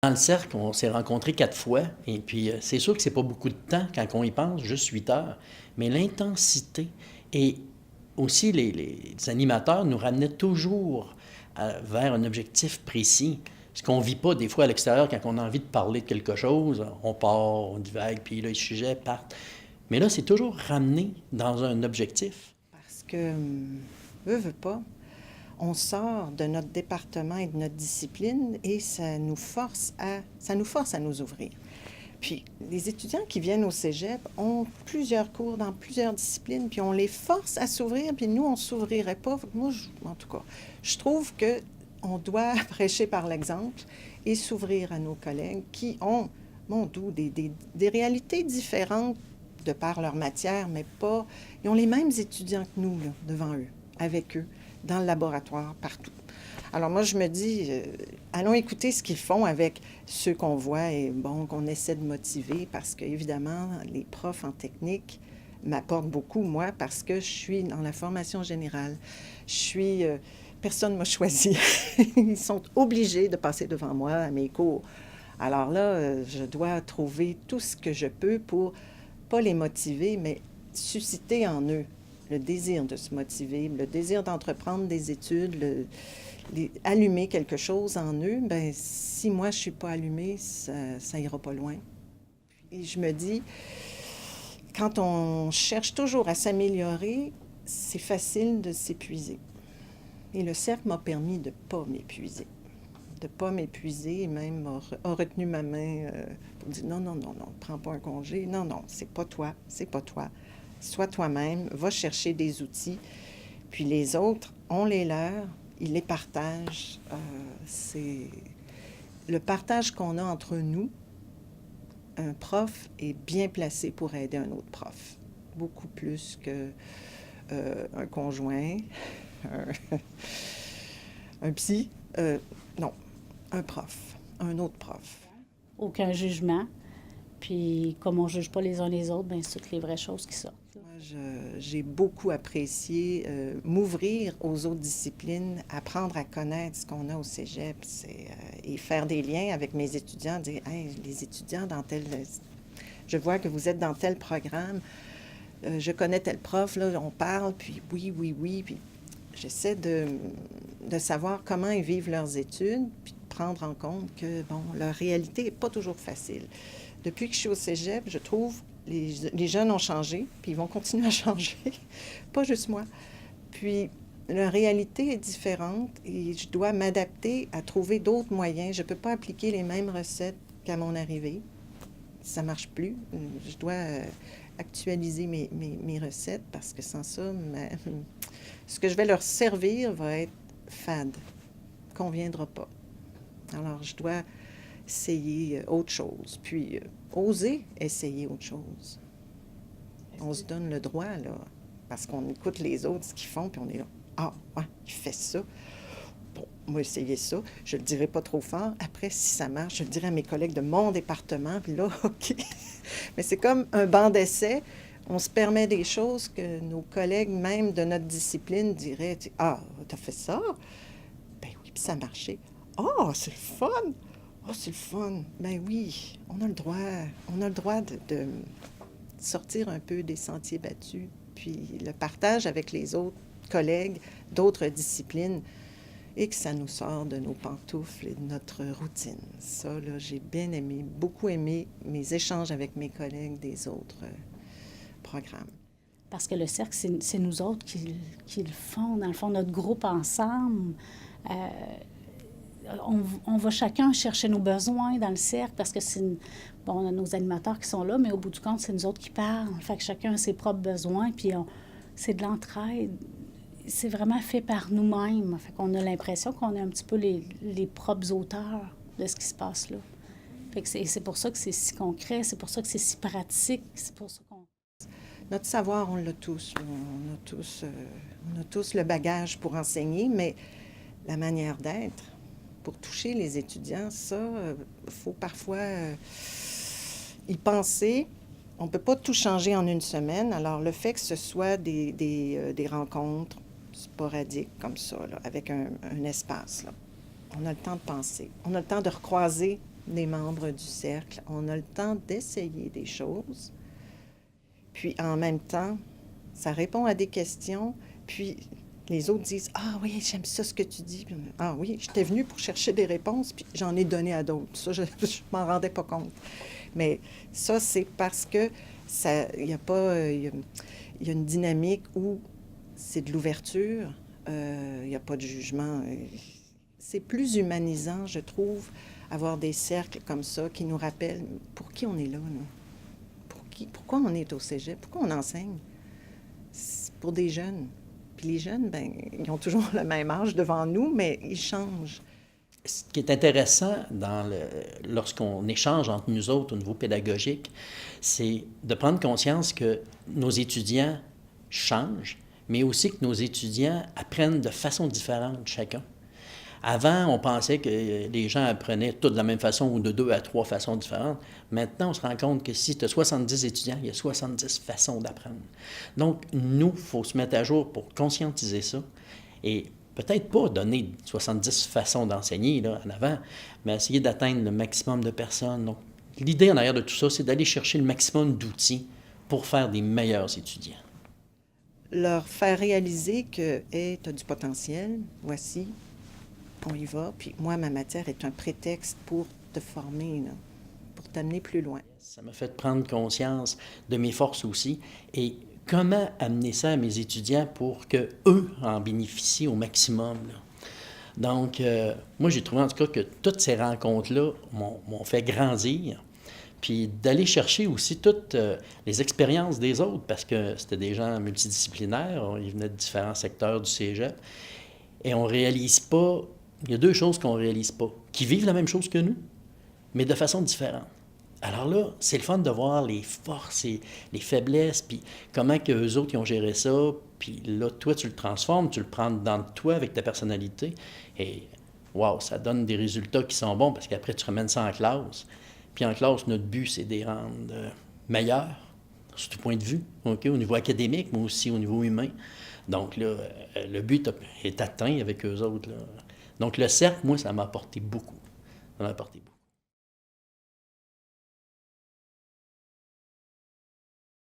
Dans le cercle, on s'est rencontrés 4 fois et puis, c'est sûr que c'est pas beaucoup de temps quand on y pense, juste 8 heures, mais l'intensité et aussi les animateurs nous ramenaient toujours vers un objectif précis. Ce qu'on vit pas des fois à l'extérieur quand on a envie de parler de quelque chose, on part, on divague, puis là, les sujets partent. Mais là, c'est toujours ramené dans un objectif. Parce que, veut pas, on sort de notre département et de notre discipline et ça nous force à nous ouvrir. Puis les étudiants qui viennent au cégep ont plusieurs cours dans plusieurs disciplines, puis on les force à s'ouvrir, puis nous, on ne s'ouvrirait pas. Moi, en tout cas, je trouve que on doit prêcher par l'exemple et s'ouvrir à nos collègues qui ont, mon doux, des réalités différentes de par leur matière, mais pas... Ils ont les mêmes étudiants que nous, là, devant eux, avec eux, dans le laboratoire, partout. Alors moi, je me dis, allons écouter ce qu'ils font avec ceux qu'on voit et bon, qu'on essaie de motiver parce qu'évidemment, les profs en technique m'apportent beaucoup, moi, parce que je suis dans la formation générale. Je suis... personne ne m'a choisi. Ils sont obligés de passer devant moi à mes cours. Alors là, je dois trouver tout ce que je peux pour, pas les motiver, mais susciter en eux le désir de se motiver, le désir d'entreprendre des études, allumer quelque chose en eux. Ben si moi je suis pas allumée, ça ira pas loin. Et je me dis, quand on cherche toujours à s'améliorer, c'est facile de s'épuiser. Et le cercle m'a permis de pas m'épuiser. De pas m'épuiser, et même a retenu ma main pour dire non, non, non, non, prends pas un congé. Non, non, c'est pas toi, c'est pas toi. Sois toi-même, va chercher des outils. Puis les autres ont les leurs, ils les partagent. C'est le partage qu'on a entre nous. Un prof est bien placé pour aider un autre prof, beaucoup plus que un conjoint, un, un psy. Non, un prof, un autre prof. Aucun jugement. Puis comme on ne juge pas les uns les autres, bien, c'est toutes les vraies choses qui sortent. J'ai beaucoup apprécié m'ouvrir aux autres disciplines, apprendre à connaître ce qu'on a au cégep et faire des liens avec mes étudiants, dire hey, les étudiants dans tel... Je vois que vous êtes dans tel programme, je connais tel prof, là, on parle, puis oui, oui, oui, puis j'essaie de savoir comment ils vivent leurs études, puis de prendre en compte que, bon, leur réalité n'est pas toujours facile. Depuis que je suis au cégep, je trouve les jeunes ont changé, puis ils vont continuer à changer, pas juste moi. Puis leur réalité est différente et je dois m'adapter à trouver d'autres moyens. Je ne peux pas appliquer les mêmes recettes qu'à mon arrivée. Ça ne marche plus. Je dois actualiser mes recettes parce que sans ça, ce que je vais leur servir va être fade, conviendra pas. Alors, je dois essayer autre chose, puis oser essayer autre chose. On se donne le droit, là, parce qu'on écoute les autres, ce qu'ils font, puis on est là, ah, ouais, il fait ça. Bon, on va essayer ça. Je le dirai pas trop fort. Après, si ça marche, je le dirai à mes collègues de mon département, puis là, OK. Mais c'est comme un banc d'essai. On se permet des choses que nos collègues, même de notre discipline, diraient, ah, t'as fait ça? Ben oui, puis ça a marché. Ah, c'est le fun! Oh, c'est le fun. Ben oui, on a le droit. On a le droit de sortir un peu des sentiers battus. Puis le partage avec les autres collègues d'autres disciplines et que ça nous sort de nos pantoufles et de notre routine. Ça, là, j'ai bien aimé, beaucoup aimé mes échanges avec mes collègues des autres programmes. Parce que le cercle, c'est nous autres qui le font, dans le fond, notre groupe ensemble. On va chacun chercher nos besoins dans le cercle parce que bon, on a nos animateurs qui sont là, mais au bout du compte, c'est nous autres qui parlent. Fait que chacun a ses propres besoins, puis c'est de l'entraide. C'est vraiment fait par nous-mêmes. Fait qu'on a l'impression qu'on est un petit peu les propres auteurs de ce qui se passe là. Fait que c'est pour ça que c'est si concret, c'est pour ça que c'est si pratique, c'est pour ça qu'on... Notre savoir, on l'a tous. On a tous le bagage pour enseigner, mais la manière d'être, pour toucher les étudiants, ça, faut parfois y penser. On ne peut pas tout changer en une semaine. Alors, le fait que ce soit des rencontres sporadiques comme ça, là, avec un espace, là, on a le temps de penser. On a le temps de recroiser des membres du cercle. On a le temps d'essayer des choses. Puis en même temps, ça répond à des questions. Puis les autres disent « Ah oui, j'aime ça ce que tu dis. » Ah oui, j'étais venue pour chercher des réponses, puis j'en ai donné à d'autres. Ça, je m'en rendais pas compte. Mais ça, c'est parce que il y a pas... Il y a une dynamique où c'est de l'ouverture, il n'y a pas de jugement. C'est plus humanisant, je trouve, avoir des cercles comme ça qui nous rappellent pour qui on est là, nous. Pourquoi on est au cégep? Pourquoi on enseigne? C'est pour des jeunes. Puis les jeunes, ben, ils ont toujours le même âge devant nous, mais ils changent. Ce qui est intéressant lorsqu'on échange entre nous autres au niveau pédagogique, c'est de prendre conscience que nos étudiants changent, mais aussi que nos étudiants apprennent de façon différente chacun. Avant, on pensait que les gens apprenaient tous de la même façon ou de 2 à 3 façons différentes. Maintenant, on se rend compte que si tu as 70 étudiants, il y a 70 façons d'apprendre. Donc, nous, il faut se mettre à jour pour conscientiser ça et peut-être pas donner 70 façons d'enseigner là, en avant, mais essayer d'atteindre le maximum de personnes. Donc, l'idée en arrière de tout ça, c'est d'aller chercher le maximum d'outils pour faire des meilleurs étudiants. Leur faire réaliser que « Hey, tu as du potentiel, voici, on y va. » Puis moi, ma matière est un prétexte pour te former, là, pour t'amener plus loin. Ça m'a fait prendre conscience de mes forces aussi et comment amener ça à mes étudiants pour qu'eux en bénéficient au maximum, là. Donc, moi, j'ai trouvé en tout cas que toutes ces rencontres-là m'ont fait grandir. Puis d'aller chercher aussi toutes les expériences des autres, parce que c'était des gens multidisciplinaires, ils venaient de différents secteurs du cégep. Et on réalise pas, il y a 2 choses qu'on réalise pas, qui vivent la même chose que nous, mais de façon différente. Alors là, c'est le fun de voir les forces et les faiblesses, puis comment qu'eux autres ils ont géré ça, puis là, toi, tu le transformes, tu le prends dans toi avec ta personnalité, et wow, ça donne des résultats qui sont bons, parce qu'après, tu ramènes ça en classe. Puis en classe, notre but, c'est de les rendre meilleurs, sur tout point de vue, okay, au niveau académique, mais aussi au niveau humain. Donc là, le but est atteint avec eux autres, là. Donc le cercle, moi, ça m'a apporté beaucoup. Ça m'a apporté beaucoup.